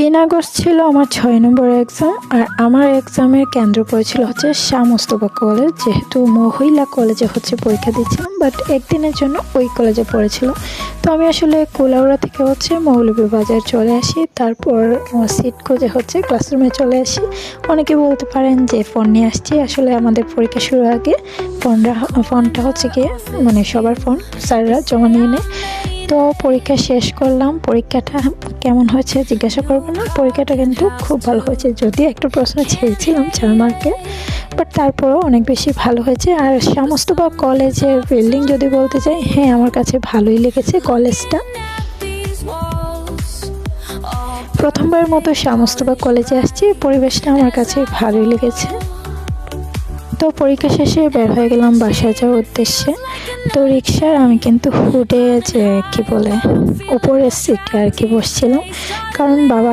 3 August ছিল আমার 6 নম্বর exam. আর আমার এক্সামের কেন্দ্র পড়েছিল হচ্ছে শাহ মোস্তফা কলেজ, যেহেতু মহিলা কলেজে হচ্ছে পরীক্ষা দিচ্ছিলাম, বাট একদিনের জন্য ওই কলেজে পড়েছিল। তো আমি আসলে কুলাউড়া থেকে হচ্ছে মৌলভীবাজার চলে আসি, তারপর সিট খুঁজে হচ্ছে ক্লাসরুমে চলে আসি। অনেকে বলতে পারেন যে ফোন নিয়ে আসছি, আসলে আমাদের পরীক্ষা শুরুর আগে ফোনটা হচ্ছে গিয়ে মানে সবার ফোন স্যাররা জমা নিয়ে নেয়। তো পরীক্ষা শেষ করলাম। পরীক্ষাটা কেমন হয়েছে জিজ্ঞাসা করবো না, পরীক্ষাটা কিন্তু খুব ভালো হয়েছে, যদিও একটা প্রশ্ন ছেড়েছিলাম 4 মার্কে, বাট তারপরেও অনেক বেশি ভালো হয়েছে। আর শাহ মোস্তফা কলেজের বিল্ডিং যদি বলতে চাই, হ্যাঁ আমার কাছে ভালোই লেগেছে কলেজটা। প্রথমবার মতো শাহ মোস্তফা কলেজে আসছি, পরিবেশটা আমার কাছে ভালোই লেগেছে। তো পরীক্ষা শেষে বের হয়ে গেলাম বাসা যাওয়ার উদ্দেশ্যে। তো রিক্সার আমি কিন্তু হুডে যে কি বলে উপরের সিটে আর কি বসছিলাম, কারণ বাবা